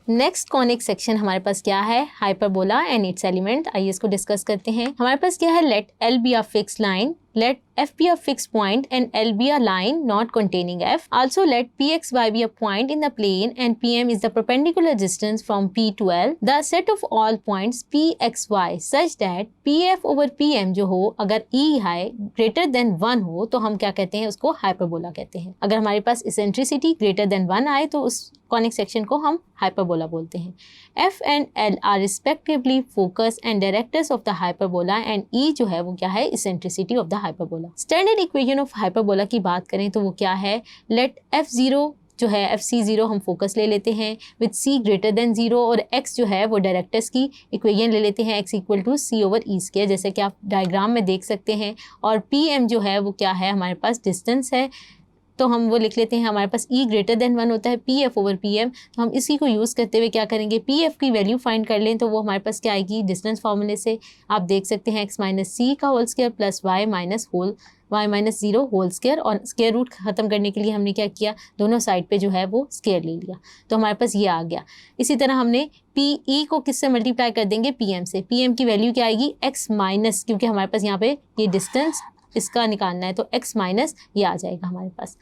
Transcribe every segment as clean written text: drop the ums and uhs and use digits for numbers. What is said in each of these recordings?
Next conic section हमारे पास क्या है, हाइपरबोला एंड इट्स एलिमेंट। आइए इसको डिस्कस करते हैं। हमारे पास क्या है, let l be a fix line, let f be a fixed point and L be a line not containing f. Also let pxy be a point in the plane and pm is the perpendicular distance from p to L. The set of all points pxy such that pf over pm जो हो, अगर e है greater than 1 हो तो हम क्या कहते हैं, उसको हाइपरबोला कहते हैं। अगर हमारे पास इसेंट्रिसिटी greater than 1 आए तो उस कॉनिक सेक्शन को हम हाइपरबोला बोलते हैं। f and L are respectively focus and directors of the hyperbola and E जो है वो क्या है, eccentricity of the hyperbola. Standard equation of hyperbola की बात करें तो वो क्या है, लेट f0 जो है fc0 हम फोकस ले लेते हैं विद c ग्रेटर देन 0 और x जो है वो डायरेक्टर्स की इक्वेशन ले लेते हैं x equal to c over e square, जैसे कि आप डायग्राम में देख सकते हैं। और pm जो है वो क्या है, हमारे पास डिस्टेंस है, तो हम वो लिख लेते हैं, हमारे पास e ग्रेटर देन 1 होता है pf ओवर pm। तो हम इसी को यूज़ करते हुए क्या करेंगे, pf की वैल्यू फाइंड कर लें तो वो हमारे पास क्या आएगी, डिस्टेंस फार्मूले से आप देख सकते हैं x माइनस सी का whole square plus y minus 0 whole square, और स्क्वायर रूट ख़त्म करने के लिए हमने क्या किया, दोनों साइड पे जो है वो स्क्वायर ले लिया, तो हमारे पास ये आ गया। इसी तरह हमने PE को किससे मल्टीप्लाई कर देंगे, PM से। PM की वैल्यू क्या आएगी, x माइनस, क्योंकि हमारे पास यहाँ पे ये डिस्टेंस इसका निकालना है तो x माइनस ये आ जाएगा हमारे पास।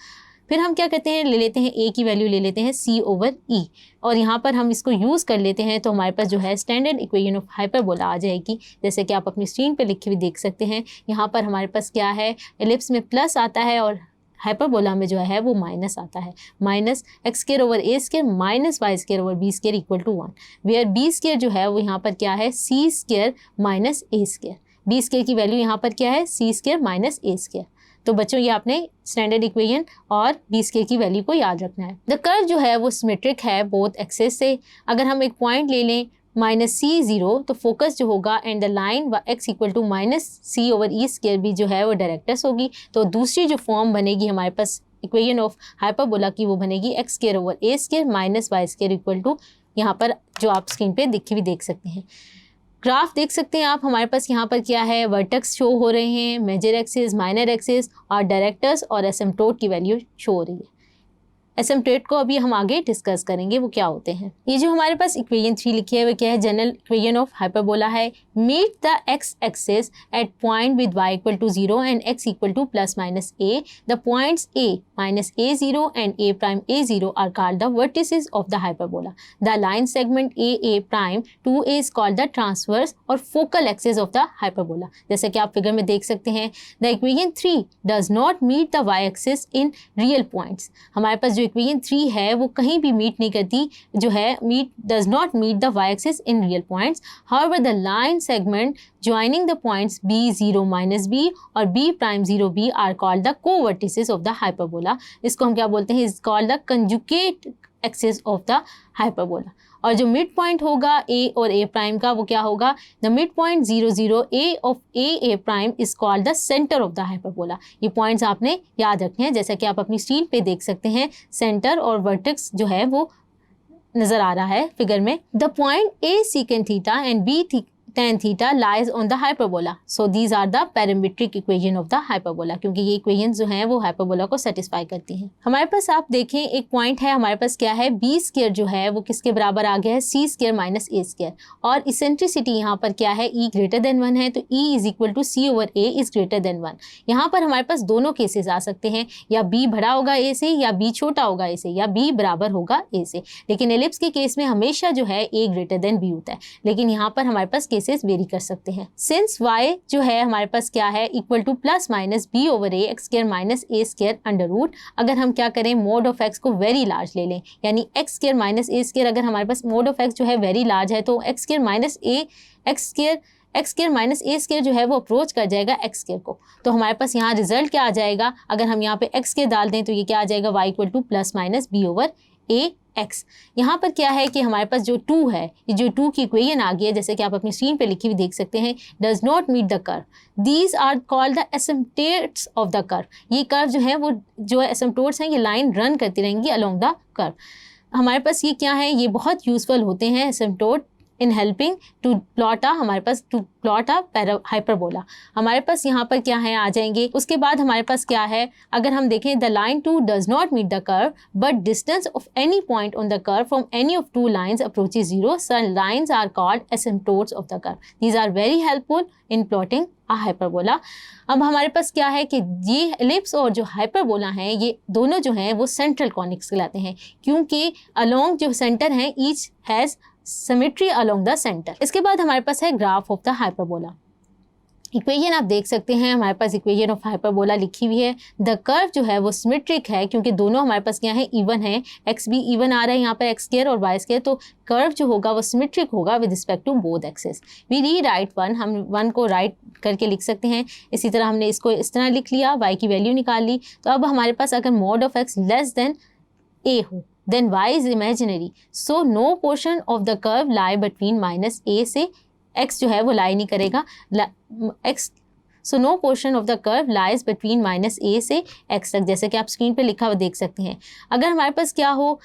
फिर हम क्या करते हैं, ले लेते हैं a की वैल्यू ले लेते हैं c ओवर e, और यहाँ पर हम इसको यूज़ कर लेते हैं तो हमारे पास जो है स्टैंडर्ड इक्वेशन ऑफ हाइपरबोला आ जाएगी, जैसे कि आप अपनी स्क्रीन पे लिखी हुई देख सकते हैं। यहाँ पर हमारे पास क्या है, एलिप्स में प्लस आता है और हाइपरबोला में जो है वो माइनस आता है, minus x square over a square minus y square over b square equal to 1, where b square जो है वो यहाँ पर क्या है, c square minus a square. B square की वैल्यू यहाँ पर क्या है, c square minus a square. तो बच्चों ये आपने स्टैंडर्ड इक्वेशन और बी स्क्वायर की वैल्यू को याद रखना है। द कर्व जो है वो सिमेट्रिक है बोथ एक्सेस से। अगर हम एक पॉइंट ले लें -c0 तो फोकस जो होगा and the line x equal to minus c over e square भी जो है वो डायरेक्टर्स होगी। तो दूसरी जो फॉर्म बनेगी हमारे पास इक्वेशन ऑफ हाइपरबोला की, वो बनेगी x square over a square minus y square equal to, यहाँ पर जो आप स्क्रीन पे दिखी हुई देख सकते हैं। ग्राफ देख सकते हैं आप, हमारे पास यहाँ पर क्या है, वर्टेक्स शो हो रहे हैं, मेजर एक्सिस, माइनर एक्सिस और डायरेक्टर्स और एसिम्पटोट की वैल्यू शो हो रही है। एसिम्पटोट को अभी हम आगे डिस्कस करेंगे वो क्या होते हैं। ये जो हमारे पास इक्वेशन 3 लिखी है वो क्या है, जनरल इक्वेशन ऑफ हाइपरबोला है। Meet the X axis at point with y equal to 0 and x equal to plus minus a। The points a minus a0 and a prime a0 are called the vertices of the hyperbola. The line segment a prime to a is called the transverse और focal axis of the hyperbola. जैसे कि आप figure में देख सकते हैं, the equation 3 does not meet the y axis in real points. हमारे पास जो इक्वेशन 3 है वो कहीं भी मीट नहीं करती, जो है does not meet the y axis in real points. However the line segment joining the points b0 minus b और b prime 0 b are called the co-vertices of the hyperbola। इसको हम क्या बोलते हैं, is called the conjugate axis of the hyperbola। और जो mid point होगा a और a प्राइम का वो क्या होगा, the mid point 0 0 a of a prime is called the centre of the hyperbola. ये पॉइंट्स आपने याद रखने हैं, जैसा कि आप अपनी स्क्रीन पे देख सकते हैं, सेंटर और वर्टेक्स जो है वो नजर आ रहा है फिगर में। The point a secant theta and b tan theta lies on the hyperbola, so these are the parametric equation of the hyperbola, क्योंकि ये इक्वेशंस जो हैं वो हाइपरबोला को सेटिस्फाई करती हैं। हमारे पास आप देखें एक पॉइंट है, हमारे पास क्या है, b स्क्वायर जो है वो किसके बराबर आ गया है, c square minus a square, और इसेंट्रिसिटी यहाँ पर क्या है, e ग्रेटर देन 1 है, तो e is equal to c over a is greater than 1। यहाँ पर हमारे पास दोनों केसेस आ सकते हैं, या b बड़ा होगा a से या b छोटा होगा a से, या b बराबर होगा a से। लेकिन एलिप्स के केस में हमेशा जो है a ग्रेटर देन b होता है, लेकिन यहाँ पर हमारे पास वेरी कर सकते हैं। सिंस y जो है हमारे पास क्या है, equal to plus minus b over a x square minus a square under root. अगर हम क्या करें, मोड ऑफ x को वेरी लार्ज ले लें, यानी x square minus a square, अगर हमारे पास मोड ऑफ x जो है वेरी लार्ज है तो x square minus a x square minus a square जो है वो अप्रोच कर जाएगा एक्स स्क्वायर को। तो हमारे पास यहाँ रिजल्ट क्या आ जाएगा, अगर हम यहाँ पे एक्स स्क्वायर डाल दें तो ये क्या आ जाएगा, y equal to plus minus b over a x। यहाँ पर क्या है कि हमारे पास जो 2 है, ये जो 2 की इक्वेशन आ गई है, जैसे कि आप अपनी स्क्रीन पे लिखी हुई देख सकते हैं, does not meet the curve. These are called the asymptotes of the curve. ये कर्व जो है वो जो एसिम्पटोट्स हैं, ये लाइन रन करती रहेंगी अलोंग द कर्व। हमारे पास ये क्या है, ये बहुत यूजफुल होते हैं asymptote in helping to plot a hyperbola. हमारे पास यहाँ पर क्या है आ जाएंगे। उसके बाद हमारे पास क्या है, अगर हम देखें the line 2 does not meet the curve but distance of any point on the curve from any of two lines approaches 0, such lines are called asymptotes of the curve. These are very helpful in plotting a hyperbola. अब हमारे पास क्या है कि ये ellipse और जो hyperbola हैं ये दोनों जो हैं वो सेंट्रल कॉनिक्स कहलाते हैं, क्योंकि अलोंग जो सेंटर हैं each has symmetry along the centre. इसके बाद हमारे पास है graph of the hyperbola. Equation आप देख सकते हैं, हमारे पास इक्वेशन ऑफ हाइपरबोला लिखी हुई है। द कर्व जो है वो सिमेट्रिक है, क्योंकि दोनों हमारे पास क्या है इवन है, एक्स भी इवन आ रहा है यहाँ पर एक्स स्क्वायर और वाई स्क्वायर, तो कर्व जो होगा वो सिमेट्रिक होगा with respect to both axes. We rewrite one, हम वन को राइट करके लिख सकते हैं। इसी तरह हमने इसको इस तरह लिख लिया, वाई की वैल्यू निकाल ली। तो अब हमारे पास अगर mod of x less than a हो then y is imaginary, so no portion of the curve lie between minus a से x जो है वो lie नहीं करेगा, x so no portion of the curve lies between minus a से x तक, जैसे कि आप स्क्रीन पे लिखा हुआ देख सकते हैं। अगर हमारे पास क्या हो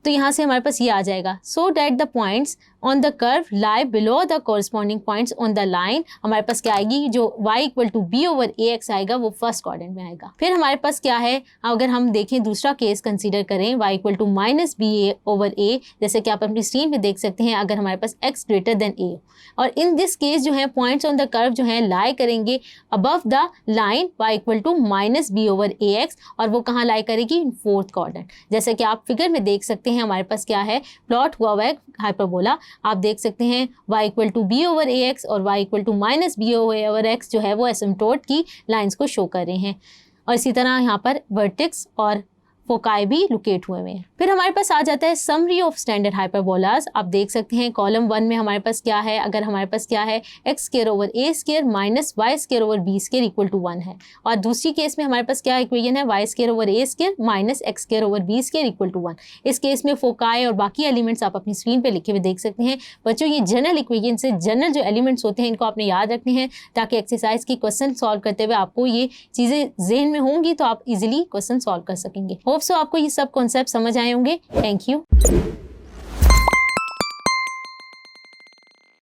तो यहाँ से हमारे पास ये आ जाएगा, so that the points on the curve lie below the corresponding points on the line। हमारे पास क्या आएगी, जो y equal to b over a x आएगा वो फर्स्ट क्वाड्रेंट में आएगा। फिर हमारे पास क्या है, अगर हम देखें दूसरा केस कंसीडर करें y equal to minus b a over a, जैसे कि आप अपनी स्क्रीन पे देख सकते हैं, अगर हमारे पास x ग्रेटर देन a, और इन दिस केस जो है पॉइंट्स ऑन द कर्व जो है लाई करेंगे above the line y equal to minus b over a x, और वो कहाँ लाई करेगी, इन फोर्थ क्वाड्रेंट। जैसे कि आप फिगर में देख सकते हैं हमारे पास क्या है, प्लॉट हुआ हुआ है हाइपरबोला। आप देख सकते हैं y equal to b over a x और y equal to minus b over x जो है वो एसिम्पटोट की लाइंस को शो कर रहे हैं, और इसी तरह यहाँ पर वर्टेक्स और फोकाई भी लोकेट हुए हैं। फिर हमारे पास आ जाता है समरी ऑफ स्टैंडर्ड हाइपरबोलास। आप देख सकते हैं कॉलम 1 में हमारे पास क्या है, अगर हमारे पास क्या है x square over a square minus y square over b square equal to 1 है, और दूसरी केस में हमारे पास क्या इक्वेशन है, y square over a square minus x square over b square equal to 1। इस केस में फोकाई और बाकी एलिमेंट्स आप अपनी स्क्रीन पे लिखे हुए देख सकते हैं। बच्चों ये जनरल इक्वेशन से जनरल जो एलिमेंट्स होते हैं इनको आपने याद रखने हैं, ताकि एक्सरसाइज की क्वेश्चन सॉल्व करते हुए आपको ये चीज़ें जहन में होंगी तो आप इजीली क्वेश्चन सॉल्व कर सकेंगे। होप सो आपको ये सब कॉन्सेप्ट समझ आए होंगे। Thank you.